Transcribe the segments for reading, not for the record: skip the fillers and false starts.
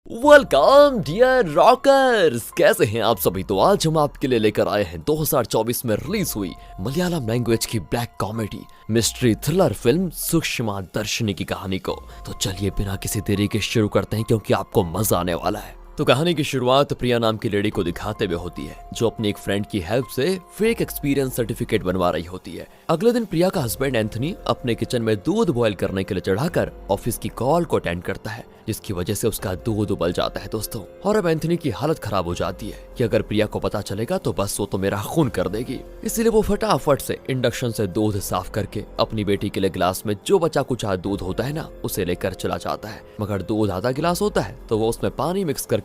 Welcome dear rockers, कैसे हैं आप सभी। तो आज हम आपके लिए लेकर आए हैं 2024 में रिलीज हुई मलयालम लैंग्वेज की black comedy mystery thriller film Sookshmadarshini की कहानी को। तो चलिए बिना किसी देरी के शुरू करते हैं, क्योंकि आपको मजा आने वाला है। तो कहानी की शुरुआत प्रिया नाम की लेडी को दिखाते हुए होती है, जो अपनी एक फ्रेंड की हेल्प से फेक एक्सपीरियंस सर्टिफिकेट बनवा रही होती है। अगले दिन प्रिया का हस्बैंड एंथनी अपने किचन में दूध बॉयल करने के लिए चढ़ाकर ऑफिस की कॉल को अटेंड करता है, जिसकी वजह से उसका दूध उबल जाता है दोस्तों। और अब एंथनी की हालत खराब हो जाती है कि अगर प्रिया को पता चलेगा तो बस वो तो मेरा खून कर देगी। इसीलिए वो फटाफट से इंडक्शन से दूध साफ करके अपनी बेटी के लिए गिलास में जो बचा कुचा दूध होता है ना, उसे लेकर चला जाता है। मगर दूध आधा गिलास होता है तो वो उसमें पानी मिक्स करके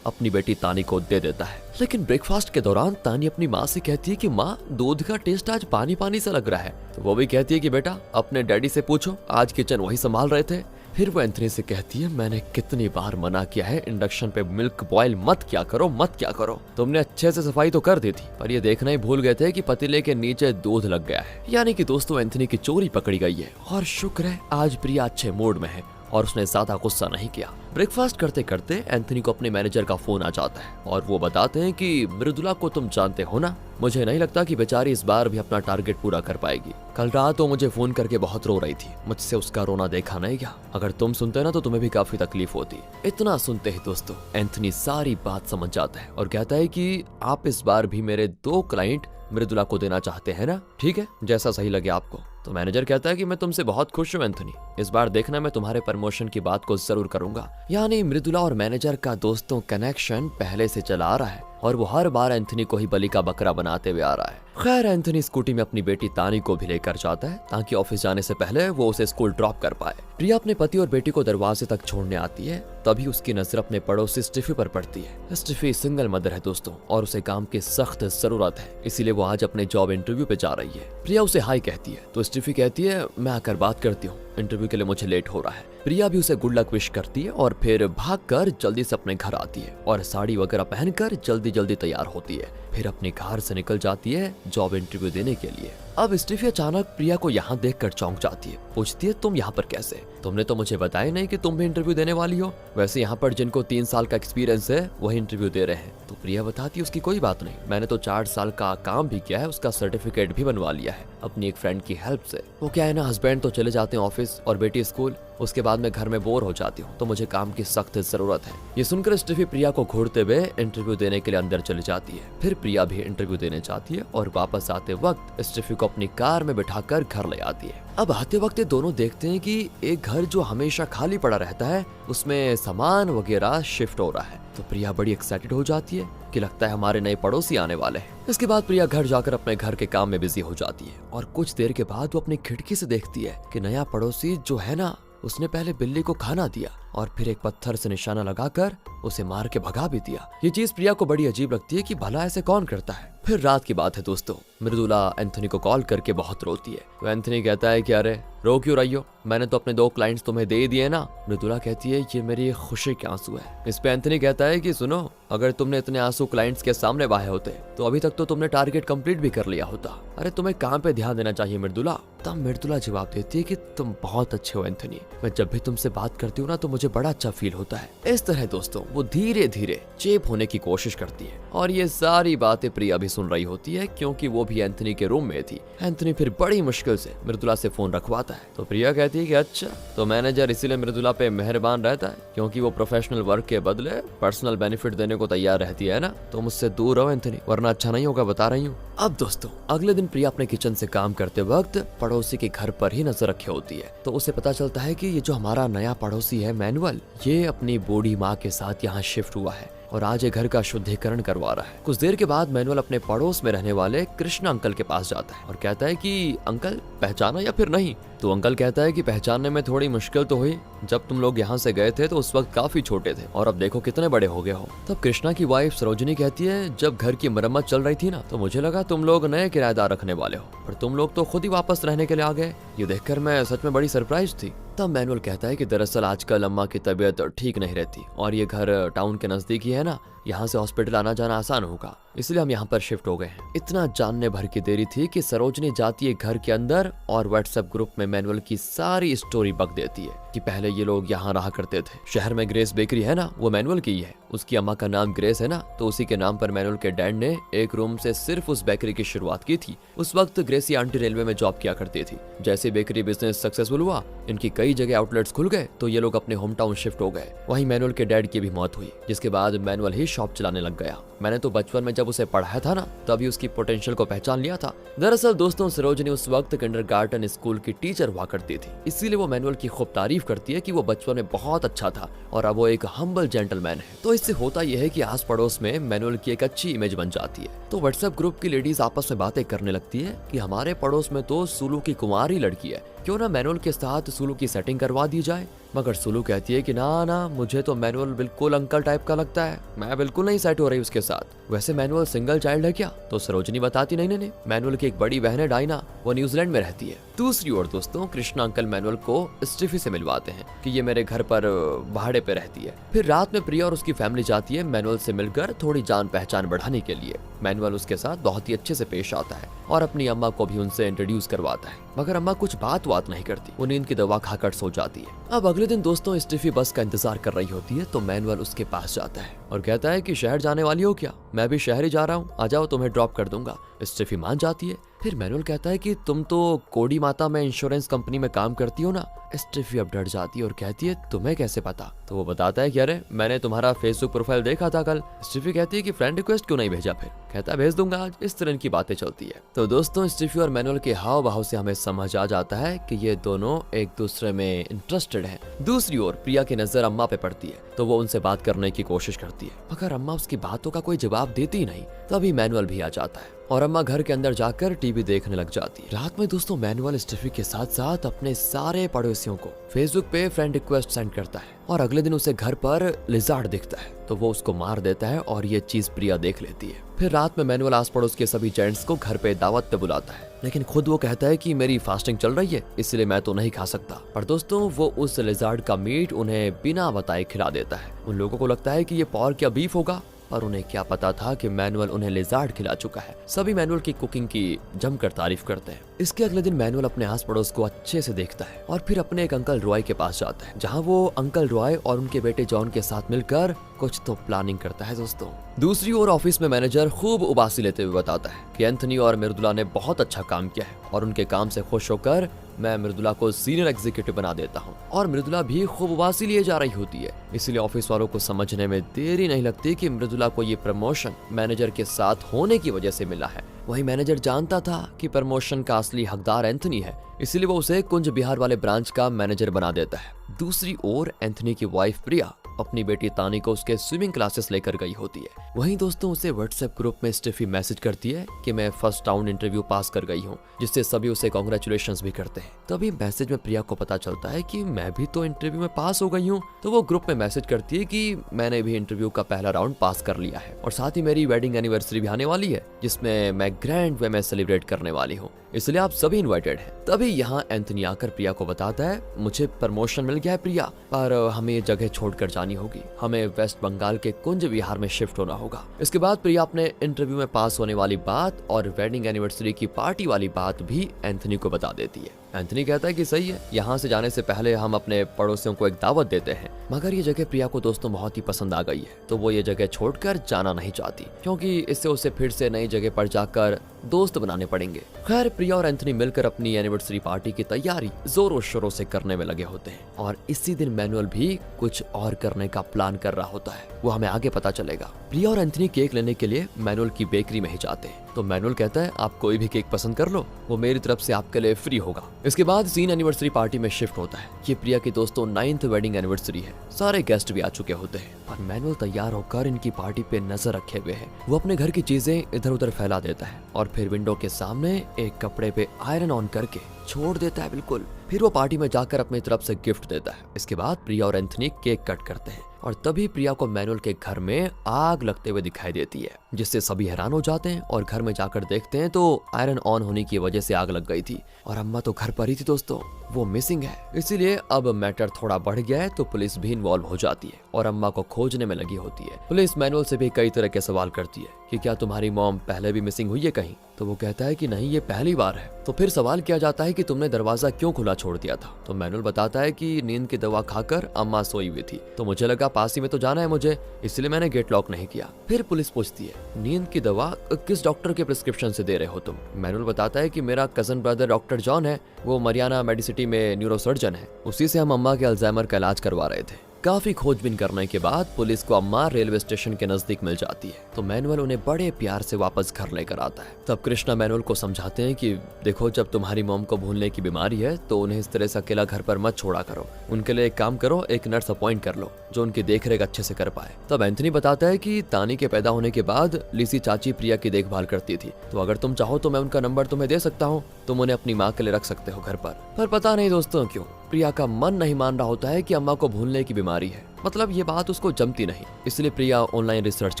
अपनी बेटी तानी को दे देता है। लेकिन ब्रेकफास्ट के दौरान तानी अपनी माँ से कहती है कि माँ, दूध का टेस्ट आज पानी पानी सा लग रहा है। तो वो भी कहती है कि बेटा अपने डैडी से पूछो, आज किचन वही संभाल रहे थे। फिर वो एंथनी से कहती है, मैंने कितनी बार मना किया है इंडक्शन पे मिल्क बॉयल मत क्या करो। तुमने अच्छे से सफाई तो कर दी थी, पर ये देखना ही भूल गए थे कि पतीले के नीचे दूध लग गया है। यानी कि दोस्तों एंथनी की चोरी पकड़ी गई है। और शुक्र है आज प्रिया अच्छे मूड में है और उसने ज्यादा गुस्सा नहीं किया। ब्रेकफास्ट करते करते एंथनी को अपने मैनेजर का फोन आ जाता है और वो बताते हैं कि मृदुला को तुम जानते हो ना, मुझे नहीं लगता कि बेचारी इस बार भी अपना टारगेट पूरा कर पाएगी। कल रात वो मुझे फोन करके बहुत रो रही थी, मुझसे उसका रोना देखा नहीं गया। अगर तुम सुनते ना तो तुम्हें भी काफी तकलीफ होती। इतना सुनते ही दोस्तों एंथनी सारी बात समझ जाता है और कहता है कि आप इस बार भी मेरे 2 क्लाइंट मृदुला को देना चाहते हैं ना, ठीक है, जैसा सही लगे आपको। तो मैनेजर कहता है कि मैं तुमसे बहुत खुश हूँ एंथनी, इस बार देखना मैं तुम्हारे प्रमोशन की बात को जरूर करूंगा। यानी मृदुला और मैनेजर का दोस्तों कनेक्शन पहले से चला आ रहा है और वो हर बार एंथनी को ही बलि का बकरा बनाते हुए आ रहा है। खैर एंथनी स्कूटी में अपनी बेटी तानी को भी लेकर जाता है ताकि ऑफिस जाने से पहले वो उसे स्कूल ड्रॉप कर पाए। प्रिया अपने पति और बेटी को दरवाजे तक छोड़ने आती है, तभी उसकी नजर अपने पड़ोसी स्टिफी पर पड़ती है। स्टिफी सिंगल मदर है दोस्तों और उसे काम की सख्त जरूरत है, इसीलिए वो आज अपने जॉब इंटरव्यू पे जा रही है। प्रिया उसे हाई कहती है तो स्टिफी कहती है, मैं आकर बात करती हूँ, इंटरव्यू के लिए मुझे लेट हो रहा है। प्रिया भी उसे गुड लक विश करती है और फिर भागकर जल्दी से अपने घर आती है और साड़ी वगैरह पहनकर जल्दी तैयार होती है। फिर अपने कार से निकल जाती है जॉब इंटरव्यू देने के लिए। अब स्टीफी अचानक प्रिया को यहाँ देखकर चौंक जाती है, पूछती है, तुम यहाँ पर कैसे? तुमने तो मुझे बताया नहीं कि तुम भी इंटरव्यू देने वाली हो। वैसे यहाँ पर जिनको 3 साल का एक्सपीरियंस है वही इंटरव्यू दे रहे हैं। तो प्रिया बताती है, उसकी कोई बात नहीं, मैंने तो 4 साल का काम भी किया है, उसका सर्टिफिकेट भी बनवा लिया है अपनी एक फ्रेंड की हेल्प से। वो क्या है ना, हस्बैंड तो चले जाते हैं ऑफिस और बेटी स्कूल, उसके बाद मैं घर में बोर हो जाती हूँ, तो मुझे काम की सख्त जरूरत है। ये सुनकर स्टीफी प्रिया को घूरते हुए इंटरव्यू देने के लिए अंदर चली जाती है। फिर प्रिया भी इंटरव्यू देने जाती है और वापस आते वक्त स्टीफी को अपनी कार में बिठाकर घर ले आती है। अब आते वक्त दोनों देखते हैं कि एक घर जो हमेशा खाली पड़ा रहता है उसमें सामान वगैरह शिफ्ट हो रहा है। तो प्रिया बड़ी एक्साइटेड हो जाती है कि लगता है हमारे नए पड़ोसी आने वाले हैं। इसके बाद प्रिया घर जाकर अपने घर के काम में बिजी हो जाती है और कुछ देर के बाद वो अपनी खिड़की से देखती है कि नया पड़ोसी जो है ना, उसने पहले बिल्ली को खाना दिया और फिर एक पत्थर से निशाना लगाकर उसे मार के भगा भी दिया। ये चीज प्रिया को बड़ी अजीब लगती है कि भला ऐसे कौन करता है। फिर रात की बात है दोस्तों, मृदुला एंथनी को कॉल करके बहुत रोती है। तो एंथनी कहता है कि अरे रो क्यों रही हो, मैंने तो अपने 2 क्लाइंट्स तुम्हें दे दिए ना। मृदुला कहती है, ये मेरी खुशी के आंसू है। इस पे एंथनी कहता है कि सुनो, अगर तुमने इतने आंसू क्लाइंट्स के सामने बहाए होते तो अभी तक तो तुमने टारगेट कंप्लीट भी कर लिया होता। अरे तुम्हें काम पे ध्यान देना चाहिए मृदुला। तब मृदुला जवाब देती है कि तुम बहुत अच्छे हो एंथनी, मैं जब भी तुमसे बात करती हूँ ना तो मुझे बड़ा अच्छा फील होता है। इस तरह दोस्तों वो धीरे धीरे चेप होने की कोशिश करती है और ये सारी बातें प्रिया भी सुन रही होती है, क्योंकि वो भी एंथनी के रूम में थी। एंथनी फिर बड़ी मुश्किल से मृदुला से फोन रखवाता है। तो प्रिया कहती है कि अच्छा, तो मैनेजर इसीलिए मृदुला पे मेहरबान रहता है क्योंकि वो प्रोफेशनल वर्क के बदले पर्सनल बेनिफिट देने को तैयार रहती है ना। तो मुझसे दूर रहो एंथनी, वरना अच्छा नहीं होगा, बता रही हूँ। अब दोस्तों अगले दिन प्रिया अपने किचन से काम करते वक्त पड़ोसी के घर पर ही नजर रखे होती है। तो उसे पता चलता है कि ये जो हमारा नया पड़ोसी है मैनुअल, ये अपनी बूढ़ी माँ के साथ यहाँ शिफ्ट हुआ है और आज ये घर का शुद्धिकरण करवा रहा है। कुछ देर के बाद मैनुअल अपने पड़ोस में रहने वाले कृष्णा अंकल के पास जाता है और कहता है कि अंकल पहचाना या फिर नहीं। तो अंकल कहता है कि पहचानने में थोड़ी मुश्किल तो हुई, जब तुम लोग यहाँ से गए थे तो उस वक्त काफी छोटे थे और अब देखो कितने बड़े हो गए हो। तब कृष्णा की वाइफ सरोजिनी कहती है, जब घर की मरम्मत चल रही थी ना तो मुझे लगा तुम लोग नए किराएदार रखने वाले हो, पर तुम लोग तो खुद ही वापस रहने के लिए आ गए। ये देखकर मैं सच में बड़ी सरप्राइज थी। तब मैनुअल कहता है कि दरअसल आजकल अम्मा की तबीयत ठीक नहीं रहती और ये घर टाउन के नजदीक ही है ना, यहाँ से हॉस्पिटल आना जाना आसान होगा, इसलिए हम यहाँ पर शिफ्ट हो गए हैं। इतना जानने भर की देरी थी कि सरोजनी जाती है घर के अंदर और व्हाट्सएप ग्रुप में मैनुअल की सारी स्टोरी बक देती है कि पहले ये लोग यहाँ रहा करते थे। शहर में ग्रेस बेकरी है ना, वो मैनुअल की ही है। उसकी अम्मा का नाम ग्रेस है ना, तो उसी के नाम पर मैनुअल के डैड ने एक रूम से सिर्फ उस बेकरी की शुरुआत की थी। उस वक्त ग्रेसी आंटी रेलवे में जॉब किया करती थी। जैसे बेकरी बिजनेस सक्सेसफुल हुआ, इनकी कई जगह आउटलेट्स खुल गए, तो ये लोग अपने होम टाउन शिफ्ट हो गए। वहीं मैनुअल के डैड की भी मौत हुई, जिसके बाद मैनुअल ही शॉप चलाने लग गया। मैंने तो बचपन में जब उसे पढ़ाया था ना, तभी उसकी पोटेंशियल को पहचान लिया था। दरअसल दोस्तों, सरोजनी उस वक्त किंडरगार्टन स्कूल की टीचर हुआ करती थी, इसीलिए वो मैनुअल की खूब तारीफ करती है कि वो बचपन में बहुत अच्छा था और अब वो एक हम्बल जेंटलमैन है। तो इससे होता यह है कि आस पड़ोस में मैनुअल की एक अच्छी इमेज बन जाती है। तो व्हाट्सएप ग्रुप की लेडीज आपस में बातें करने लगती है कि हमारे पड़ोस में तो सुलू की कुमारी लड़की है, क्यों ना मैनुअल के साथ सुलू की सेटिंग करवा दी जाए। मगर सुलू कहती है कि ना, मुझे तो मैनुअल बिल्कुल अंकल टाइप का लगता है, मैं बिल्कुल नहीं सेट हो रही उसके साथ। वैसे मैनुअल सिंगल चाइल्ड है क्या? तो सरोजनी बताती नहीं, मैनुअल की एक बड़ी बहन है डायना, वो न्यूजीलैंड में रहती है। दूसरी ओर दोस्तों, कृष्णा अंकल मैनुअल को स्टीफी से मिलवाते हैं कि ये मेरे घर पर भाड़े पे रहती है। फिर रात में प्रिया और उसकी फैमिली जाती है मैनुअल से मिलकर थोड़ी जान पहचान बढ़ाने के लिए। मैनुअल उसके साथ बहुत ही अच्छे से पेश आता है और अपनी अम्मा को भी उनसे इंट्रोड्यूस करवाता है, मगर अम्मा कुछ बात नहीं करती, वो नींद की दवा खाकर सो जाती है। अब अगले दिन दोस्तों, स्टीफी बस का इंतजार कर रही होती है, तो मैनुअल उसके पास जाता है और कहता है कि शहर जाने वाली हो क्या? मैं भी शहर ही जा रहा हूँ, आ जाओ, तुम्हें ड्रॉप कर दूंगा। स्टीफी मान जाती है। फिर मैनुअल कहता है कि तुम तो कोडी माता में इंश्योरेंस कंपनी में काम करती हो ना। स्टीफी अब डर जाती है और कहती है तुम्हें कैसे पता? तो वो बताता है कि अरे मैंने तुम्हारा फेसबुक प्रोफाइल देखा था कल। स्टीफी कहती है कि फ्रेंड रिक्वेस्ट क्यों नहीं भेजा? फिर कहता है भेज दूंगा आज। इस तरह की बातें चलती है। तो दोस्तों, स्टीफी और मैनुअल के हाव भाव से हमें समझ आ जाता है कि ये दोनों एक दूसरे में इंटरेस्टेड हैं। दूसरी ओर प्रिया की नजर अम्मा पे पड़ती है, तो वो उनसे बात करने की कोशिश करती है, मगर अम्मा उसकी बातों का कोई जवाब देती ही नहीं। तभी मैनुअल भी आ जाता है और अम्मा घर के अंदर जाकर टीवी देखने लग जाती है। रात में दोस्तों, मैनुअल स्टीफी के साथ साथ अपने सारे पड़ोसियों को फेसबुक पे फ्रेंड रिक्वेस्ट सेंड करता है और अगले दिन उसे घर पर लिजार्ड दिखता है, तो वो उसको मार देता है और ये चीज प्रिया देख लेती है। फिर रात में मैनुअल आस पड़ोस के सभी जेंट्स को घर पे दावत पे बुलाता है, लेकिन खुद वो कहता है कि मेरी फास्टिंग चल रही है, इसलिए मैं तो नहीं खा सकता। पर दोस्तों, वो उस लिजार्ड का मीट उन्हें बिना बताए खिला देता है। उन लोगों को लगता है कि ये पॉर्क या बीफ होगा, पर उन्हें क्या पता था कि मैनुअल उन्हें लिजार्ड खिला चुका है। सभी मैनुअल की कुकिंग की जमकर तारीफ करते हैं। इसके अगले दिन मैनुअल अपने आस पड़ोस को अच्छे से देखता है और फिर अपने एक अंकल रॉय के पास जाता है, जहां वो अंकल रॉय और उनके बेटे जॉन के साथ मिलकर कुछ तो प्लानिंग करता है दोस्तों। दूसरी ओर ऑफिस में मैनेजर खूब उबासी लेते हुए बताता है कि एंथनी और मृदुला ने बहुत अच्छा काम किया है और उनके काम से खुश होकर मैं मृदुला को सीनियर एग्जीक्यूटिव बना देता हूँ। और मृदुला भी खूब उबासी लिए जा रही होती है, इसलिए ऑफिस वालों को समझने में देरी नहीं लगती कि मृदुला को ये प्रमोशन मैनेजर के साथ होने की वजह से मिला है। वही मैनेजर जानता था कि प्रमोशन का असली हकदार एंथनी है, इसलिए वो उसे कुंज बिहार वाले ब्रांच का मैनेजर बना देता है। दूसरी ओर एंथनी की वाइफ प्रिया अपनी बेटी तानी को उसके स्विमिंग क्लासेस लेकर गई होती है। वहीं दोस्तों, उसे व्हाट्सएप ग्रुप में स्टीफी मैसेज करती है कि मैं फर्स्ट राउंड इंटरव्यू पास कर गई हूँ, जिससे सभी उसे कांग्रेचुलेशंस भी करते हैं। तभी मैसेज में प्रिया को पता चलता है कि मैं भी तो इंटरव्यू में पास हो गई हूँ, तो वो ग्रुप में मैसेज करती है कि मैंने भी इंटरव्यू का पहला राउंड पास कर लिया है और साथ ही मेरी वेडिंग एनिवर्सरी भी आने वाली है, जिसमें मैं ग्रैंड वे में सेलिब्रेट करने वाली हूँ, इसलिए आप सभी इन्वाइटेड हैं। तभी यहाँ एंथनी आकर प्रिया को बताता है मुझे प्रमोशन मिल गया है प्रिया, पर हमें ये जगह छोड़कर जानी होगी, हमें वेस्ट बंगाल के कुंज विहार में शिफ्ट होना होगा। इसके बाद प्रिया अपने इंटरव्यू में पास होने वाली बात और वेडिंग एनिवर्सरी की पार्टी वाली बात भी एंथनी को बता देती है। एंथनी कहता है कि सही है, यहाँ से जाने से पहले हम अपने पड़ोसियों को एक दावत देते हैं। मगर ये जगह प्रिया को दोस्तों बहुत ही पसंद आ गई है, तो वो ये जगह छोड़कर जाना नहीं चाहती, क्योंकि इससे उसे फिर से नई जगह पर जाकर दोस्त बनाने पड़ेंगे। खैर, प्रिया और एंथनी मिलकर अपनी एनिवर्सरी पार्टी की तैयारी जोरों शोरों से करने में लगे होते हैं और इसी दिन मैनुअल भी कुछ और करने का प्लान कर रहा होता है, वो हमें आगे पता चलेगा। प्रिया और एंथनी केक लेने के लिए मैनुअल की बेकरी में ही जाते हैं, तो मैनुअल कहता है आप कोई भी केक पसंद कर लो, वो मेरी तरफ से आपके लिए फ्री होगा। इसके बाद सीन एनिवर्सरी पार्टी में शिफ्ट होता है। ये प्रिया की दोस्तों 9th वेडिंग एनिवर्सरी है, सारे गेस्ट भी आ चुके होते हैं और मैनुअल तैयार होकर इनकी पार्टी पे नजर रखे हुए है। वो अपने घर की चीजें इधर उधर फैला देता है और फिर विंडो के सामने एक कपड़े पे आयरन ऑन करके छोड़ देता है बिल्कुल। फिर वो पार्टी में जाकर अपनी तरफ से गिफ्ट देता है। इसके बाद प्रिया और एंथनी केक कट करते हैं और तभी प्रिया को मैनुअल के घर में आग लगते हुए दिखाई देती है, जिससे सभी हैरान हो जाते हैं और घर में जाकर देखते हैं तो आयरन ऑन होने की वजह से आग लग गई थी और अम्मा तो घर पर ही थी दोस्तों। वो मिसिंग है। इसीलिए अब मैटर थोड़ा बढ़ गया है तो पुलिस भी इन्वॉल्व हो जाती है और अम्मा को खोजने में लगी होती है। पुलिस मैनुअल से भी कई तरह के सवाल करती है कि क्या तुम्हारी मॉम पहले भी मिसिंग हुई है कहीं, तो वो कहता है कि नहीं, ये पहली बार है। तो फिर सवाल किया जाता है कि तुमने दरवाजा क्यों खुला छोड़ दिया था, तो मैनुअल बताता है कि नींद की दवा खाकर अम्मा सोई हुई थी, तो मुझे लगा पास ही में तो जाना है मुझे, इसलिए मैंने गेट लॉक नहीं किया। फिर पुलिस पूछती है नींद की दवा किस डॉक्टर के प्रिस्क्रिप्शन से दे रहे हो तुम। मैनुअल बताता है कि मेरा कजन ब्रदर डॉक्टर जॉन है, वो मरियाना मेडिसिटी में न्यूरोसर्जन है, उसी से हम अम्मा के अल्जाइमर का इलाज करवा रहे थे। काफी खोजबीन करने के बाद पुलिस को अम्मा रेलवे स्टेशन के नजदीक मिल जाती है, तो मैनुअल उन्हें बड़े प्यार से वापस घर लेकर आता है। तब कृष्णा मैनुअल को समझाते हैं कि देखो, जब तुम्हारी मॉम को भूलने की बीमारी है तो उन्हें इस तरह से अकेला घर पर मत छोड़ा करो, उनके लिए एक काम करो, एक नर्स अपॉइंट कर लो जो उनकी देखरेख अच्छे से कर पाए। तब एंथनी बताता है कि तानी के पैदा होने के बाद लिसी चाची प्रिया की देखभाल करती थी, तो अगर तुम चाहो तो मैं उनका नंबर तुम्हें दे सकता हूँ, तुम उन्हें अपनी माँ के लिए रख सकते हो घर पर पता नहीं दोस्तों क्यों प्रिया का मन नहीं मान रहा होता है कि अम्मा को भूलने की बीमारी है, मतलब ये बात उसको जमती नहीं। इसलिए प्रिया ऑनलाइन रिसर्च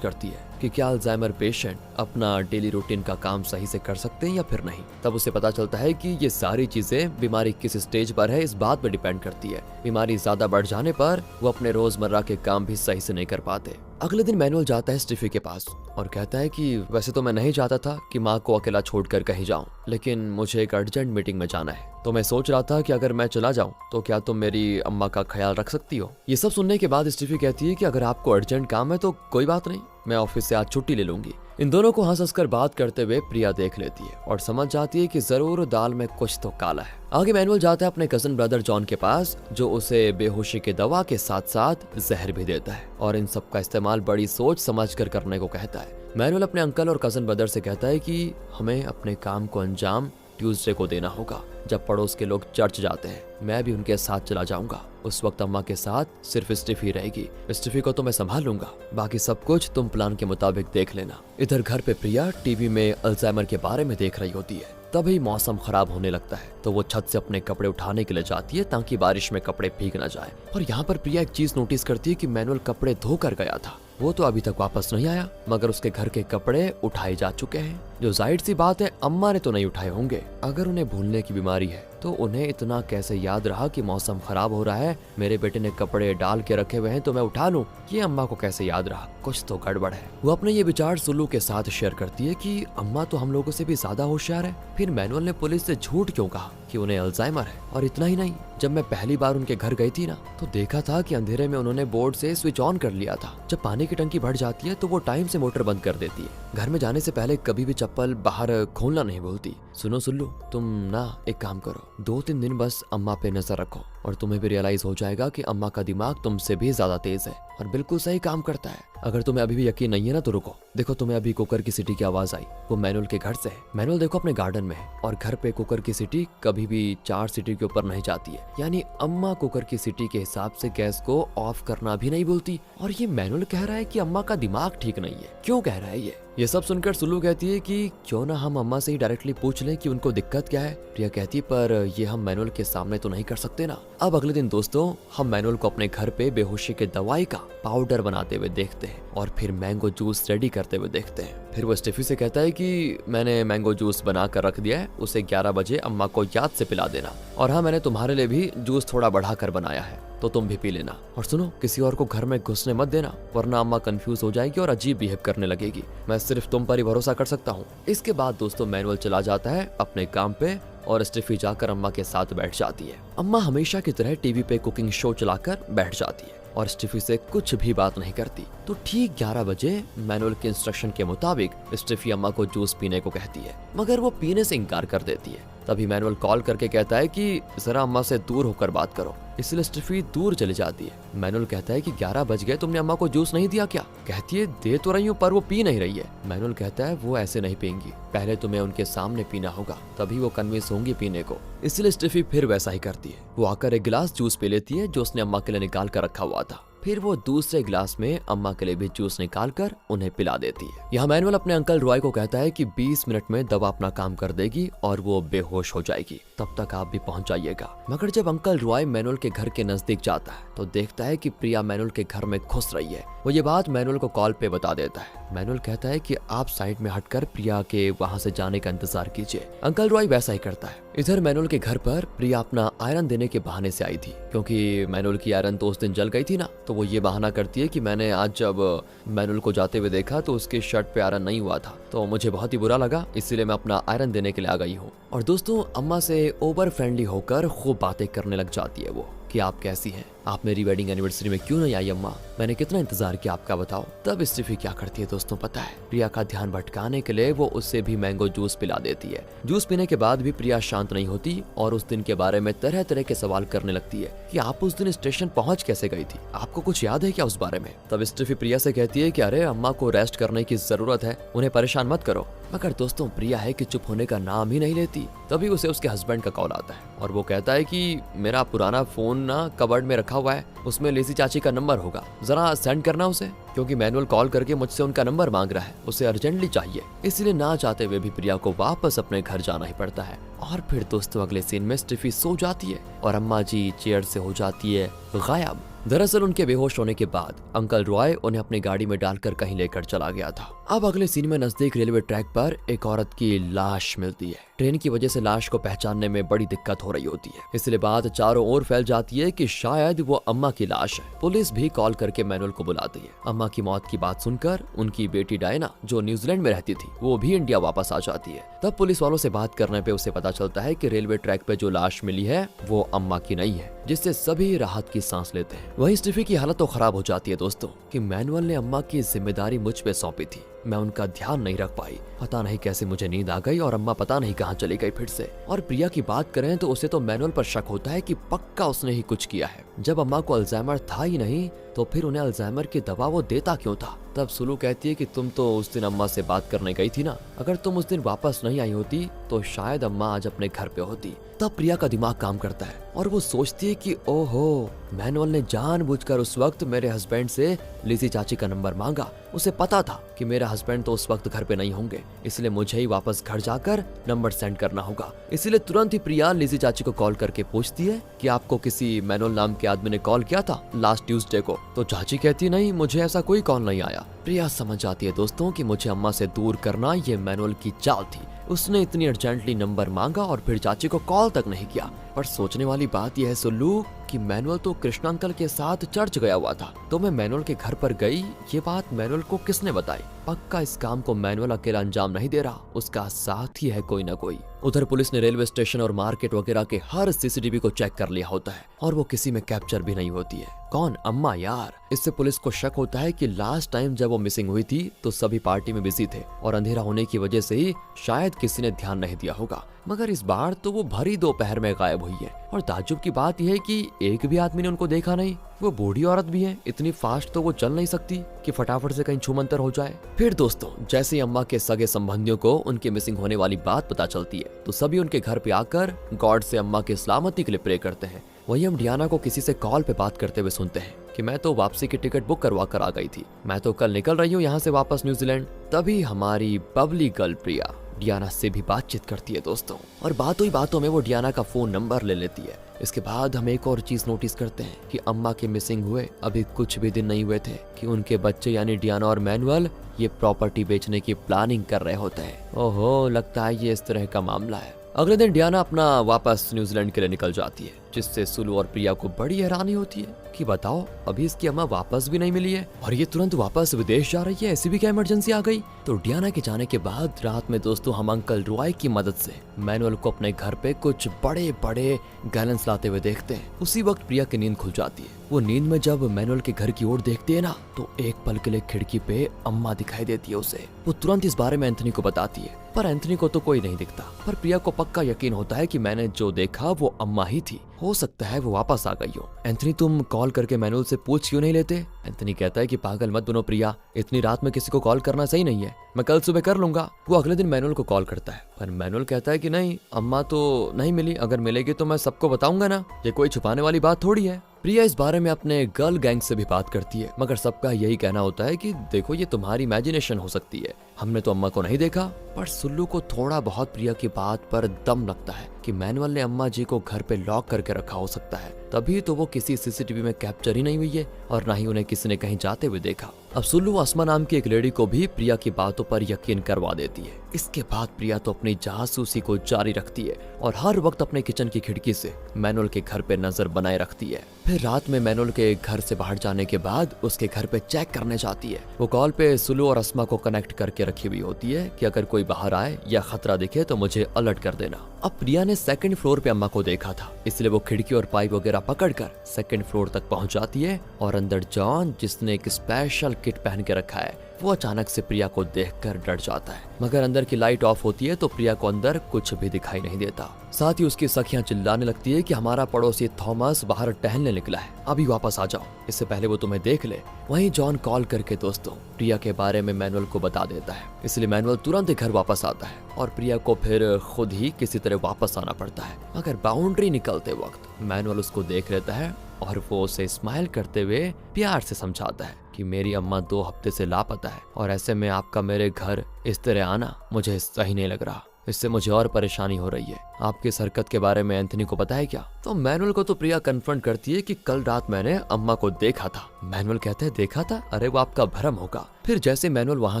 करती है कि क्या अल्जाइमर पेशेंट अपना डेली रूटीन का काम सही से कर सकते हैं या फिर नहीं। तब उसे पता चलता है कि ये सारी चीजें बीमारी किस स्टेज पर है इस बात पर डिपेंड करती है। बीमारी ज्यादा बढ़ जाने पर वो अपने रोजमर्रा के काम भी सही से नहीं कर पाते। अगले दिन मैनुअल जाता है स्टीफी के पास और कहता है कि वैसे तो मैं नहीं चाहता था कि माँ को अकेला छोड़कर कहीं जाऊं, लेकिन मुझे एक अर्जेंट मीटिंग में जाना है, तो मैं सोच रहा था कि अगर मैं चला जाऊं तो क्या तुम मेरी अम्मा का ख्याल रख सकती हो। ये सब सुनने के बाद स्टीफी कहती है कि अगर आपको अर्जेंट काम है तो कोई बात नहीं, मैं ऑफिस से आज छुट्टी ले लूंगी। इन दोनों को हंस कर बात करते हुए प्रिया देख लेती है और समझ जाती है कि जरूर दाल में कुछ तो काला है। आगे मैनुअल जाता है अपने कजन ब्रदर जॉन के पास, जो उसे बेहोशी की दवा के साथ साथ जहर भी देता है और इन सब का इस्तेमाल बड़ी सोच समझ कर करने को कहता है। मैनुअल अपने अंकल और कजन ब्रदर से कहता है कि हमें अपने काम को अंजाम ट्यूसडे को देना होगा, जब पड़ोस के लोग चर्च जाते हैं, मैं भी उनके साथ चला जाऊंगा। उस वक्त अम्मा के साथ सिर्फ स्टीफी रहेगी, स्टीफी को तो मैं संभाल लूंगा, बाकी सब कुछ तुम प्लान के मुताबिक देख लेना। इधर घर पे प्रिया टीवी में अल्जाइमर के बारे में देख रही होती है। तभी मौसम खराब होने लगता है तो वो छत से अपने कपड़े उठाने के लिए जाती है ताकि बारिश में कपड़े भीग न जाए। और यहाँ पर प्रिया एक चीज नोटिस करती है कि मैनुअल कपड़े धोकर गया था, वो तो अभी तक वापस नहीं आया, मगर उसके घर के कपड़े उठाए जा चुके हैं, जो जाहिर सी बात है अम्मा ने तो नहीं उठाए होंगे। अगर उन्हें भूलने की बीमारी है तो उन्हें इतना कैसे याद रहा कि मौसम खराब हो रहा है, मेरे बेटे ने कपड़े डाल के रखे हुए हैं तो मैं उठा लूं, ये अम्मा को कैसे याद रहा, कुछ तो गड़बड़ है। वो अपने ये विचार सुल्लू के साथ शेयर करती है कि अम्मा तो हम लोगों से भी ज्यादा होशियार है। फिर मैनुअल ने पुलिस से झूठ क्यों कहा कि उन्हें अल्जाइमर है। और इतना ही नहीं, जब मैं पहली बार उनके घर गई थी ना, तो देखा था कि अंधेरे में उन्होंने बोर्ड से स्विच ऑन कर लिया था। जब पानी की टंकी भर जाती है तो वो टाइम से मोटर बंद कर देती है। घर में जाने से पहले कभी भी चप्पल बाहर खोलना नहीं भूलती। सुनो सुल्लू, तुम ना एक काम करो, 2-3 दिन बस अम्मा पे नजर रखो और तुम्हें भी रियलाइज हो जाएगा कि अम्मा का दिमाग तुमसे भी ज्यादा तेज है और बिल्कुल सही काम करता है। अगर तुम्हें अभी भी यकीन नहीं है ना तो रुको, देखो तुम्हें अभी कुकर की सीटी की आवाज आई, वो मैनुअल के घर से है। मैनुअल देखो अपने गार्डन में है और घर पे कुकर की सीटी कभी भी 4 सीटी के ऊपर नहीं जाती है, यानी अम्मा कुकर की सीटी के हिसाब से गैस को ऑफ करना भी नहीं भूलती। और ये मैनुअल कह रहा है कि अम्मा का दिमाग ठीक नहीं है। क्यों कह रहा है ये सब सुनकर सुल्लू कहती है कि क्यों ना हम अम्मा से ही डायरेक्टली पूछ लें कि उनको दिक्कत क्या है। प्रिया कहती पर ये हम मैनुअल के सामने तो नहीं कर सकते ना। अब अगले दिन दोस्तों हम मैनुअल को अपने घर पे बेहोशी के दवाई का पाउडर बनाते हुए देखते हैं और फिर मैंगो जूस रेडी करते हुए देखते हैं। फिर वो स्टीफी से कहता है कि मैंने मैंगो जूस बना कर रख दिया है, उसे 11 बजे अम्मा को याद से पिला देना। और हाँ, मैंने तुम्हारे लिए भी जूस थोड़ा बढ़ा कर बनाया है, तो तुम भी पी लेना। और सुनो, किसी और को घर में घुसने मत देना, वरना अम्मा कंफ्यूज हो जाएगी और अजीब बिहेव करने लगेगी। मैं सिर्फ तुम पर ही भरोसा कर सकता हूँ। इसके बाद दोस्तों मैनुअल चला जाता है अपने काम पे और स्टीफी जाकर अम्मा के साथ बैठ जाती है। अम्मा हमेशा की तरह टीवी पे कुकिंग शो चलाकर बैठ जाती है और स्टीफी से कुछ भी बात नहीं करती। तो ठीक 11 बजे मैनुअल के इंस्ट्रक्शन के मुताबिक स्टीफी अम्मा को जूस पीने को कहती है, मगर वो पीने से इनकार कर देती है। तभी मैनुअल कॉल करके कहता है कि जरा अम्मा से दूर होकर बात करो, इसलिए स्टीफी दूर चली जाती है। मैनुअल कहता है कि 11 बज गए, तुमने अम्मा को जूस नहीं दिया क्या? कहती है दे तो रही हूँ पर वो पी नहीं रही है। मैनुअल कहता है वो ऐसे नहीं पिएंगी, पहले तुम्हें उनके सामने पीना होगा, तभी वो कन्विंस होंगी पीने को। इसलिए स्टीफी फिर वैसा ही करती है, वो आकर एक गिलास जूस पी लेती है जो उसने अम्मा के लिए निकाल कर रखा हुआ था। फिर वो दूसरे गिलास में अम्मा के लिए भी जूस निकाल कर उन्हें पिला देती है। यहाँ मैनुअल अपने अंकल रॉय को कहता है कि 20 मिनट में दवा अपना काम कर देगी और वो बेहोश हो जाएगी। तब तक आप भी पहुंच जाइएगा। मगर जब अंकल रॉय मैनुअल के घर के नजदीक जाता है तो देखता है कि प्रिया मैनुअल के घर में घुस रही है। वो ये बात मैनुअल को कॉल पे बता देता है। मैनुअल कहता है कि आप साइड में हटकर प्रिया के वहां से जाने का इंतजार कीजिए। अंकल रॉय वैसा ही करता है। इधर मैनुअल के घर पर प्रिया अपना आयरन देने के बहाने से आई थी, क्योंकि मैनुअल की आयरन तो उस दिन जल गई थी ना, तो वो ये बहाना करती है कि मैंने आज जब मैनुअल को जाते हुए देखा तो उसके शर्ट पे आयरन नहीं हुआ था, तो मुझे बहुत ही बुरा लगा, इसीलिए मैं अपना आयरन देने के लिए आ गई हूँ। और दोस्तों अम्मा से ओवर फ्रेंडली होकर खूब बातें करने लग जाती है वो कि आप कैसी हैं, आप मेरी वेडिंग एनिवर्सरी में क्यों नहीं आई अम्मा, मैंने कितना इंतजार किया आपका बताओ। तब स्टीफी क्या करती है दोस्तों पता है, प्रिया का ध्यान भटकाने के लिए वो उससे भी मैंगो जूस पिला देती है। जूस पीने के बाद भी प्रिया शांत नहीं होती और उस दिन के बारे में तरह तरह के सवाल करने लगती है कि आप उस दिन स्टेशन पहुंच कैसे गई थी, आपको कुछ याद है क्या उस बारे में। तब स्टीफी प्रिया से कहती है कि अरे अम्मा को रेस्ट करने की जरूरत है, उन्हें परेशान मत करो। मगर दोस्तों प्रिया है कि चुप होने का नाम ही नहीं लेती। तभी उसे उसके हस्बैंड का कॉल आता है और वो कहता है कि मेरा पुराना फोन ना कबर्ड में रखा हुआ है, उसमें लेसी चाची का नंबर होगा, जरा सेंड करना उसे, क्योंकि मैनुअल कॉल करके मुझसे उनका नंबर मांग रहा है, उसे अर्जेंटली चाहिए। इसलिए ना चाहते हुए भी प्रिया को वापस अपने घर जाना ही पड़ता है। और फिर दोस्तों अगले सीन में स्टीफी सो जाती है और अम्मा जी चेयर से हो जाती है गायब। दरअसल उनके बेहोश होने के बाद अंकल रॉय उन्हें अपनी गाड़ी में डालकर कहीं लेकर चला गया था। अब अगले सीन में नजदीक रेलवे ट्रैक पर एक औरत की लाश मिलती है। ट्रेन की वजह से लाश को पहचानने में बड़ी दिक्कत हो रही होती है, इसलिए बात चारों ओर फैल जाती है कि शायद वो अम्मा की लाश है। पुलिस भी कॉल करके मैनुअल को बुलाती है। अम्मा की मौत की बात सुनकर उनकी बेटी डायना जो न्यूजीलैंड में रहती थी वो भी इंडिया वापस आ जाती है। तब पुलिस वालों से बात करने पे उसे पता चलता है कि रेलवे ट्रैक पे जो लाश मिली है वो अम्मा की नहीं है, जिससे सभी राहत की सांस लेते हैं। वहीं स्टीफी की हालत तो खराब हो जाती है दोस्तों कि मैनुअल ने अम्मा की जिम्मेदारी मुझ पे सौंपी थी, मैं उनका ध्यान नहीं रख पाई, पता नहीं कैसे मुझे नींद आ गई और अम्मा पता नहीं कहाँ चली गई फिर से। और प्रिया की बात करें तो उसे तो मैनुअल पर शक होता है कि पक्का उसने ही कुछ किया है। जब अम्मा को अल्जाइमर था ही नहीं तो फिर उन्हें अल्जाइमर की दवा वो देता क्यों था। तब सुलू कहती है कि तुम तो उस दिन अम्मा से बात करने गई थी ना, अगर तुम उस दिन वापस नहीं आई होती तो शायद अम्मा आज अपने घर पे होती। तब प्रिया का दिमाग काम करता है और वो सोचती है कि ओहो, मैनुअल ने जानबूझकर उस वक्त मेरे हस्बैंड से लिजी चाची का नंबर मांगा। उसे पता था कि मेरा हस्बैंड तो उस वक्त घर पे नहीं होंगे, इसलिए मुझे ही वापस घर जाकर नंबर सेंड करना होगा। इसलिए तुरंत ही प्रिया लिजी चाची को कॉल करके पूछती है कि आपको किसी मैनुअल नाम के आदमी ने कॉल किया था लास्ट ट्यूसडे को। तो चाची कहती नहीं, मुझे ऐसा कोई कॉल नहीं आया। प्रिया समझ जाती है दोस्तों कि मुझे अम्मा से दूर करना ये मैनुअल की चाल थी। उसने इतनी अर्जेंटली नंबर मांगा और फिर चाची को कॉल तक नहीं किया। पर सोचने वाली बात यह है सुल्लू कि मैनुअल तो कृष्णा अंकल के साथ चर्च गया हुआ था, तो मैं मैनुअल के घर पर गई, ये बात मैनुअल को किसने बताई। पक्का इस काम को मैनुअल अकेला अंजाम नहीं दे रहा, उसका साथ ही है कोई ना कोई। उधर पुलिस ने रेलवे स्टेशन और मार्केट वगैरह के हर सीसीटीवी को चेक कर लिया होता है और वो किसी में कैप्चर भी नहीं होती है। कौन? अम्मा यार। इससे पुलिस को शक होता है कि लास्ट टाइम जब वो मिसिंग हुई थी तो सभी पार्टी में बिजी थे और अंधेरा होने की वजह से ही शायद किसी ने ध्यान नहीं दिया होगा। मगर इस बार तो वो भरी दोपहर में गायब हुई है और ताज्जुब की बात यह है कि एक भी आदमी ने उनको देखा नहीं। वो बूढ़ी औरत भी है, इतनी फास्ट तो वो चल नहीं सकती कि फटाफट से कहीं छूमंतर हो जाए। फिर दोस्तों जैसे ही अम्मा के सगे संबंधियों को उनके मिसिंग होने वाली बात पता चलती है तो सभी उनके घर पे आकर गॉड से अम्मा की सलामती के लिए प्रे करते हैं। वहीं हम डियाना को किसी से कॉल पे बात करते हुए सुनते हैं कि मैं तो वापसी की टिकट बुक करवा कर आ गई थी, मैं तो कल निकल रही हूँ यहाँ से वापस न्यूजीलैंड। तभी हमारी बबली गर्ल प्रिया डियाना से भी बातचीत करती है दोस्तों, और बातों ही बातों में वो डियाना का फोन नंबर ले लेती है। इसके बाद हम एक और चीज नोटिस करते हैं कि अम्मा के मिसिंग हुए अभी कुछ भी दिन नहीं हुए थे कि उनके बच्चे यानी डियाना और मैनुअल ये प्रॉपर्टी बेचने की प्लानिंग कर रहे होते हैं। ओहो, लगता है ये इस तरह का मामला है। अगले दिन डियाना अपना वापस न्यूजीलैंड के लिए निकल जाती है, जिससे सुलू और प्रिया को बड़ी हैरानी होती है कि बताओ अभी इसकी अम्मा वापस भी नहीं मिली है और ये तुरंत वापस विदेश जा रही है, ऐसी भी क्या इमरजेंसी आ गई। तो डियाना के जाने के बाद रात में दोस्तों हम अंकल रॉय की मदद से मैनुअल को अपने घर पे कुछ बड़े बड़े गैलन्स लाते हुए देखते हैं। उसी वक्त प्रिया की नींद खुल जाती है। वो नींद में जब मैनुअल के घर की ओर देखती है ना तो एक पल के लिए खिड़की पे अम्मा दिखाई देती है उसे। वो तुरंत इस बारे में एंथनी को बताती है, पर एंथनी को तो कोई नहीं दिखता। पर प्रिया को पक्का यकीन होता है कि मैंने जो देखा वो अम्मा ही थी, हो सकता है वो वापस आ गई हो। एंथनी तुम कॉल करके मैनुअल से पूछ क्यों नहीं लेते? एंथनी कहता है कि पागल मत बनो प्रिया, इतनी रात में किसी को कॉल करना सही नहीं है, मैं कल सुबह कर लूंगा। वो अगले दिन मैनुअल को कॉल करता है, पर मैनुअल कहता है कि नहीं, अम्मा तो नहीं मिली, अगर मिलेगी तो मैं सबको बताऊंगा ना, ये कोई छुपाने वाली बात थोड़ी है। प्रिया इस बारे में अपने गर्ल गैंग से भी बात करती है, मगर सबका यही कहना होता है कि देखो ये तुम्हारी इमेजिनेशन हो सकती है, हमने तो अम्मा को नहीं देखा। पर सुल्लू को थोड़ा बहुत प्रिया की बात पर दम लगता है कि मैनुअल ने अम्मा जी को घर पे लॉक करके रखा हो सकता है, तभी तो वो किसी सीसीटीवी में कैप्चर ही नहीं हुई है और ना ही उन्हें किसी ने कहीं जाते हुए देखा। अब सुल्लू अस्मा नाम की एक लेडी को भी प्रिया की बातों पर यकीन करवा देती है। इसके बाद प्रिया तो अपनी जासूसी को जारी रखती है और हर वक्त अपने किचन की खिड़की से मैनुअल के घर पे नजर बनाए रखती है। फिर रात में मैनुअल के घर से बाहर जाने के बाद उसके घर पे चेक करने जाती है। वो कॉल पे सुल्लू और अस्मा को कनेक्ट करके रखी हुई होती है कि अगर कोई बाहर आए या खतरा दिखे तो मुझे अलर्ट कर देना। अब प्रिया ने सेकंड फ्लोर पे अम्मा को देखा था, इसलिए वो खिड़की और पाइप वगैरह पकड़कर सेकंड फ्लोर तक पहुंच जाती है और अंदर जॉन, जिसने एक स्पेशल किट पहन के रखा है, वो अचानक से प्रिया को देखकर डर जाता है। मगर अंदर की लाइट ऑफ होती है तो प्रिया को अंदर कुछ भी दिखाई नहीं देता। साथ ही उसकी सखियां चिल्लाने लगती है कि हमारा पड़ोसी थॉमस बाहर टहलने निकला है, अभी वापस आ जाओ, इससे पहले वो तुम्हें देख ले। वहीं जॉन कॉल करके दोस्तों प्रिया के बारे में मैनुअल को बता देता है, इसलिए मैनुअल तुरंत ही घर वापस आता है और प्रिया को फिर खुद ही किसी तरह वापस आना पड़ता है। मगर बाउंड्री निकलते वक्त मैनुअल उसको देख लेता है और वो उसे स्माइल करते हुए प्यार से समझाता है कि मेरी अम्मा 2 हफ्ते से लापता है और ऐसे में आपका मेरे घर इस तरह आना मुझे सही नहीं लग रहा, इससे मुझे और परेशानी हो रही है। आपकी इस हरकत के बारे में एंथनी को पता है क्या? तो मैनुअल को तो प्रिया कन्फ्रंट करती है कि कल रात मैंने अम्मा को देखा था। मैनुअल कहते हैं देखा था? अरे वो आपका भ्रम होगा। फिर जैसे मैनुअल वहां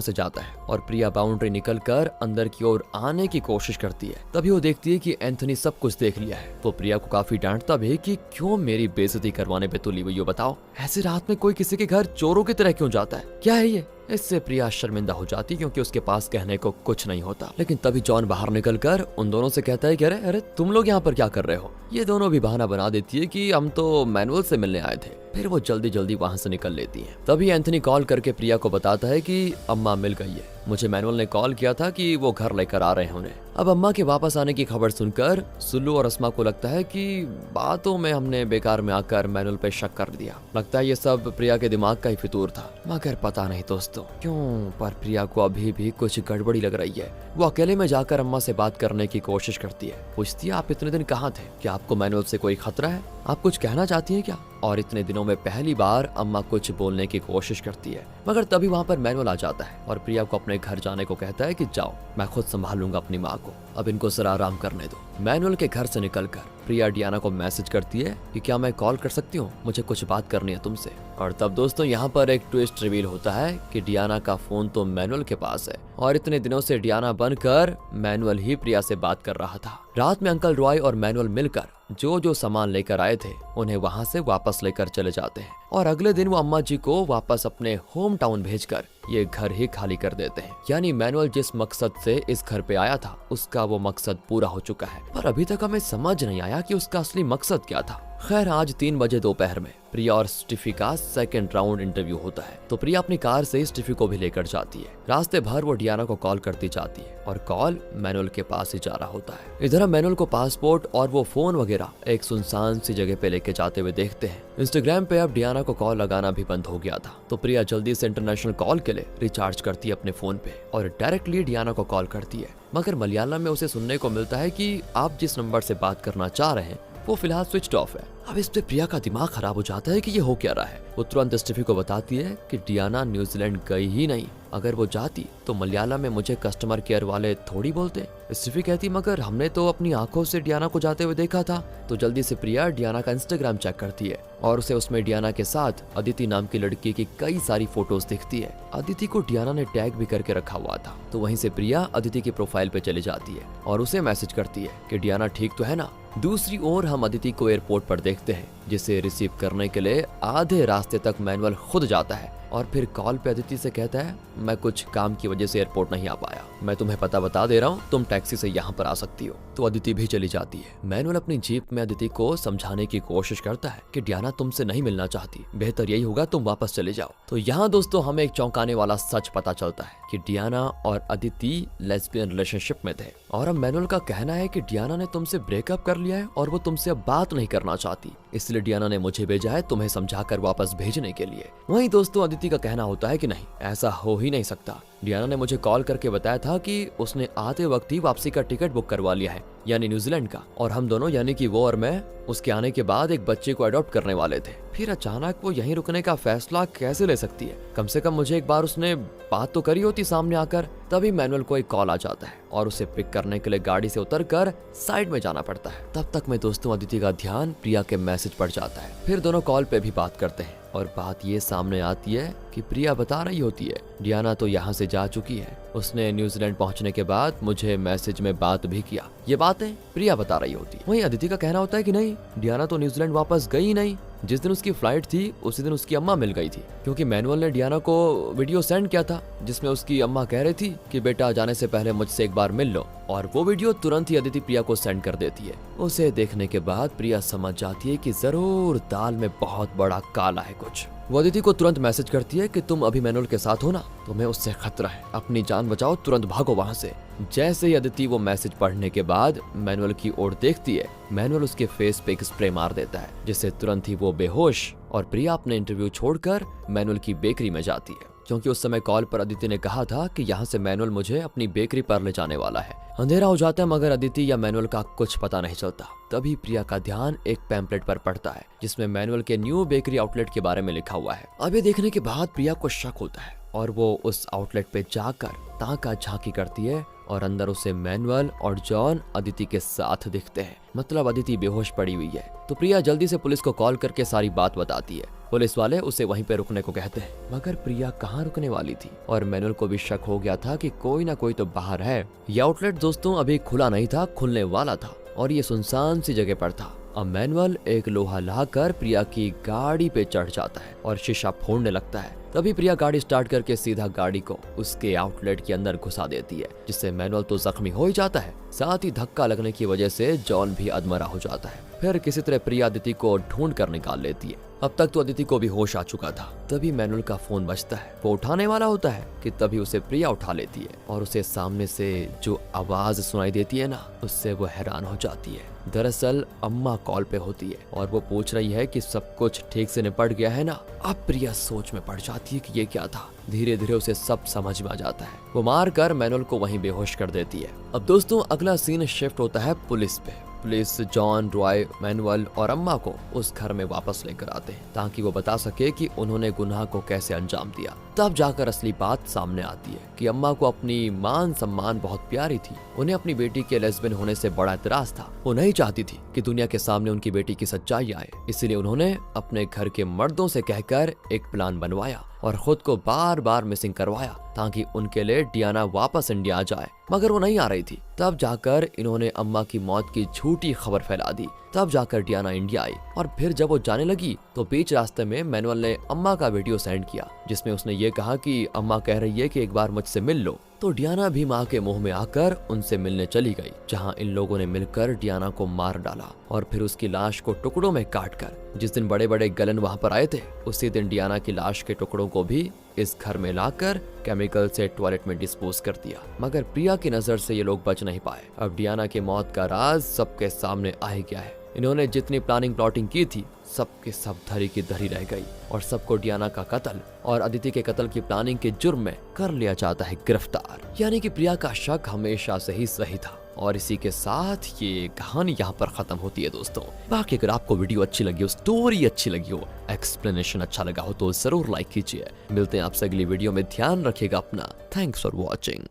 से जाता है और प्रिया बाउंड्री निकलकर अंदर की ओर आने की कोशिश करती है, तभी वो देखती है कि एंथनी सब कुछ देख लिया है। वो प्रिया को काफी डांटता भी कि क्यों मेरी बेइज्जती करवाने पे तुली हुई हो, बताओ ऐसी रात में कोई किसी के घर चोरों की तरह क्यों जाता है, क्या है ये? इससे प्रिया शर्मिंदा हो जाती क्योंकि उसके पास कहने को कुछ नहीं होता। लेकिन तभी जॉन बाहर निकलकर उन दोनों से कहता है कि अरे अरे तुम लोग यहाँ पर क्या कर रहे हो? ये दोनों भी बहाना बना देती है कि हम तो मैनुअल से मिलने आए थे। फिर वो जल्दी जल्दी वहां से निकल लेती हैं। तभी एंथनी कॉल करके प्रिया को बताता है कि अम्मा मिल गई है, मुझे मैनुअल ने कॉल किया था कि वो घर लेकर आ रहे हैं उन्हें। अब अम्मा के वापस आने की खबर सुनकर सुल्लू और अस्मा को लगता है कि बातों में हमने बेकार में आकर मैनुअल पे शक कर दिया। लगता है ये सब प्रिया के दिमाग का ही फितूर था, मगर पता नहीं दोस्तों क्यों, पर प्रिया को अभी भी कुछ गड़बड़ी लग रही है। वो अकेले में जाकर अम्मा से बात करने की कोशिश करती है, पूछती है आप इतने दिन कहाँ थे? क्या आपको मैनुअल से कोई खतरा है? आप कुछ कहना चाहती हैं क्या? और इतने दिनों में पहली बार अम्मा कुछ बोलने की कोशिश करती है, मगर तभी वहाँ पर मैनुअल आ जाता है और प्रिया को अपने घर जाने को कहता है कि जाओ, मैं खुद संभाल लूंगा अपनी माँ को, अब इनको जरा आराम करने दो। मैनुअल के घर से निकलकर प्रिया डियाना को मैसेज करती है कि क्या मैं कॉल कर सकती हूँ, मुझे कुछ बात करनी है तुमसे। और तब दोस्तों यहाँ पर एक ट्विस्ट रिवील होता है कि डियाना का फोन तो मैनुअल के पास है और इतने दिनों से डियाना बनकर मैनुअल ही प्रिया से बात कर रहा था। रात में अंकल रॉय और मैनुअल मिलकर जो जो सामान लेकर आए थे उन्हें वहां से वापस लेकर चले जाते हैं और अगले दिन वो अम्मा जी को वापस अपने होम टाउन भेजकर ये घर ही खाली कर देते हैं। यानी मैनुअल जिस मकसद से इस घर पे आया था उसका वो मकसद पूरा हो चुका है, पर अभी तक हमें समझ नहीं आया कि उसका असली मकसद क्या था। खैर आज 3 बजे दोपहर में प्रिया और स्टीफी का सेकंड राउंड इंटरव्यू होता है, तो प्रिया अपनी कार से स्टीफी को भी लेकर जाती है। रास्ते भर वो डियाना को कॉल करती जाती है और कॉल मैनुअल के पास ही जा रहा होता है। इधर हम मैनुअल को पासपोर्ट और वो फोन वगैरह एक सुनसान सी जगह पे लेके जाते हुए देखते हैं। इंस्टाग्राम पे अब डियाना को कॉल लगाना भी बंद हो गया था, तो प्रिया जल्दी से इंटरनेशनल कॉल के लिए रिचार्ज करती है अपने फोन पे और डायरेक्टली डियाना को कॉल करती है। मगर मलयालम में उसे सुनने को मिलता है कि आप जिस नंबर से बात करना चाह रहे हैं वो फिलहाल स्विच ऑफ है। अब इस पे प्रिया का दिमाग खराब हो जाता है कि ये हो क्या रहा है। वो तुरंत स्टीफी को बताती है कि डियाना न्यूजीलैंड गई ही नहीं, अगर वो जाती तो मलयालम में मुझे कस्टमर केयर वाले थोड़ी बोलते। स्टीफी कहती मगर हमने तो अपनी आंखों से डियाना को जाते हुए देखा था। तो जल्दी से प्रिया डियाना का इंस्टाग्राम चेक करती है और उसे उसमें डियाना के साथ अदिति नाम की लड़की की कई सारी फोटोज दिखती है। अदिति को डियाना ने टैग भी करके रखा हुआ था, तो वहीं से प्रिया अदिति की प्रोफाइल पे चली जाती है और उसे मैसेज करती है कि डियाना ठीक तो है ना। दूसरी ओर हम अदिति को एयरपोर्ट पर देखते हैं, जिसे रिसीव करने के लिए आधे रास्ते तक मैनुअल खुद जाता है और फिर कॉल पे अदिति से कहता है मैं कुछ काम की वजह से एयरपोर्ट नहीं आ पाया, मैं तुम्हें पता बता दे रहा हूँ, तुम टैक्सी से यहाँ पर आ सकती हो। तो अदिति भी चली जाती है। मैनुअल अपनी जीप में अदिति को समझाने की कोशिश करता है कि डियाना तुमसे नहीं मिलना चाहती, बेहतर यही होगा तुम वापस चले जाओ। तो यहाँ दोस्तों हमें एक चौंकाने वाला सच पता चलता है कि डियाना और अदिति लेस्बियन रिलेशनशिप में थे। और अब मैनुअल का कहना है कि डियाना ने तुमसे ब्रेकअप कर लिया है और वो तुमसे अब बात नहीं करना चाहती, इसलिए डियाना ने मुझे भेजा है तुम्हें समझाकर वापस भेजने के लिए। वहीं दोस्तों अदिति का कहना होता है कि नहीं, ऐसा हो ही नहीं सकता। डियाना ने मुझे कॉल करके बताया था कि उसने आते वक्त ही वापसी का टिकट बुक करवा लिया है, यानी न्यूजीलैंड का, और हम दोनों यानी कि वो और मैं उसके आने के बाद एक बच्चे को अडॉप्ट करने वाले थे। फिर अचानक वो यहीं रुकने का फैसला कैसे ले सकती है? कम से कम मुझे एक बार उसने बात तो करी होती सामने आकर। तभी मैनुअल को एक कॉल आ जाता है और उसे पिक करने के लिए गाड़ी से उतरकर साइड में जाना पड़ता है। तब तक में दोस्तों अदिति का ध्यान प्रिया के मैसेज पर जाता है। फिर दोनों कॉल पे भी बात करते हैं और बात ये सामने आती है कि प्रिया बता रही होती है डियाना तो यहाँ से जा चुकी है, उसने न्यूजीलैंड पहुँचने के बाद मुझे मैसेज में बात भी किया। ये बातें प्रिया बता रही होती है। वहीं अदिति का कहना होता है कि नहीं, डियाना तो न्यूजीलैंड वापस गई नहीं। जिस दिन उसकी फ्लाइट थी उसी दिन उसकी अम्मा मिल गई थी, क्योंकि मैनुअल ने डियाना को वीडियो सेंड किया था जिसमें उसकी अम्मा कह रही थी कि बेटा जाने से पहले मुझसे एक बार मिल लो, और वो वीडियो तुरंत ही अदिति प्रिया को सेंड कर देती है। उसे देखने के बाद प्रिया समझ जाती है कि जरूर दाल में बहुत बड़ा काला है कुछ। वो अदिति को तुरंत मैसेज करती है कि तुम अभी मैनुअल के साथ हो ना, तुम्हें उससे खतरा है, अपनी जान बचाओ, तुरंत भागो वहाँ से। जैसे ही अदिति वो मैसेज पढ़ने के बाद मैनुअल की ओर देखती है, मैनुअल उसके फेस पे एक स्प्रे मार देता है जिससे तुरंत ही वो बेहोश, और प्रिया अपने इंटरव्यू छोड़कर मैनुअल की बेकरी में जाती है, क्योंकि उस समय कॉल पर अदिति ने कहा था कि यहाँ से मैनुअल मुझे अपनी बेकरी पर ले जाने वाला है। अंधेरा हो जाता है मगर अदिति या मैनुअल का कुछ पता नहीं चलता। तभी प्रिया का ध्यान एक पैम्पलेट पर पड़ता है जिसमें मैनुअल के न्यू बेकरी आउटलेट के बारे में लिखा हुआ है। अब ये देखने के बाद प्रिया को शक होता है और वो उस आउटलेट पे जाकर ताका झांकी करती है और अंदर उसे मैनुअल और जॉन अदिति के साथ दिखते हैं। मतलब अदिति बेहोश पड़ी हुई है। तो प्रिया जल्दी से पुलिस को कॉल करके सारी बात बताती है। पुलिस वाले उसे वहीं पे रुकने को कहते हैं, मगर प्रिया कहाँ रुकने वाली थी, और मैनुअल को भी शक हो गया था कि कोई ना कोई तो बाहर है। ये आउटलेट दोस्तों अभी खुला नहीं था, खुलने वाला था और ये सुनसान सी जगह पर था। अब मैनुअल एक लोहा लाकर प्रिया की गाड़ी पे चढ़ जाता है और शीशा फोड़ने लगता है। तभी प्रिया गाड़ी स्टार्ट करके सीधा गाड़ी को उसके आउटलेट के अंदर घुसा देती है, जिससे मैनुअल तो जख्मी हो ही जाता है, साथ ही धक्का लगने की वजह से जॉन भी अधमरा हो जाता है। फिर किसी तरह प्रिया अदिति को ढूंढ कर निकाल लेती है। अब तक तो अदिति को भी होश आ चुका था। तभी मैनुअल का फोन बजता है, वो उठाने वाला होता है कि तभी उसे प्रिया उठा लेती है और उसे सामने से जो आवाज सुनाई देती है ना, उससे वो हैरान हो जाती है। दरअसल अम्मा कॉल पे होती है और वो पूछ रही है कि सब कुछ ठीक से निपट गया है ना। अब प्रिया सोच में पड़ जाती है कि ये क्या था। धीरे धीरे उसे सब समझ में आ जाता है। वो मार कर मैनुअल को वहीं बेहोश कर देती है। अब दोस्तों अगला सीन शिफ्ट होता है पुलिस पे। पुलिस जॉन, रॉय, मैनुअल और अम्मा को उस घर में वापस लेकर आते हैं ताकि वो बता सके कि उन्होंने गुनाह को कैसे अंजाम दिया। तब जाकर असली बात सामने आती है कि अम्मा को अपनी मान सम्मान बहुत प्यारी थी। उन्हें अपनी बेटी के लेस्बियन होने से बड़ा इतराज था। वो नहीं चाहती थी कि दुनिया के सामने उनकी बेटी की सच्चाई आए, इसलिए उन्होंने अपने घर के मर्दों से कहकर एक प्लान बनवाया और खुद को बार बार मिसिंग करवाया ताकि उनके लिए डियाना वापस इंडिया आ जाए, मगर वो नहीं आ रही थी। तब जाकर इन्होंने अम्मा की मौत की झूठी खबर फैला दी। तब जाकर डियाना इंडिया आई और फिर जब वो जाने लगी तो बीच रास्ते में मैनुअल ने अम्मा का वीडियो सेंड किया जिसमें उसने ये कहा कि अम्मा कह रही है कि एक बार मुझसे मिल लो। तो डियाना भी माँ के मुंह में आकर उनसे मिलने चली गई, जहाँ इन लोगों ने मिलकर डियाना को मार डाला और फिर उसकी लाश को टुकड़ों में काटकर जिस दिन बड़े बड़े गलन वहाँ पर आए थे उसी दिन डियाना की लाश के टुकड़ों को भी इस घर में लाकर केमिकल से टॉयलेट में डिस्पोज कर दिया। मगर प्रिया की नजर से ये लोग बच नहीं पाए। अब डियाना की मौत का राज सबके सामने आ ही गया है। इन्होंने जितनी प्लानिंग प्लॉटिंग की थी सबके सब धरी की धरी रह गई और सबको डियाना का कत्ल और अदिति के कत्ल की प्लानिंग के जुर्म में कर लिया जाता है गिरफ्तार। यानी कि प्रिया का शक हमेशा से ही सही था। और इसी के साथ ये कहानी यहाँ पर खत्म होती है दोस्तों। बाकी अगर आपको वीडियो अच्छी लगी हो, स्टोरी अच्छी लगी हो, एक्सप्लेनेशन अच्छा लगा हो तो जरूर लाइक कीजिए। मिलते हैं आपसे अगली वीडियो में। ध्यान रखिएगा अपना। Thanks for watching.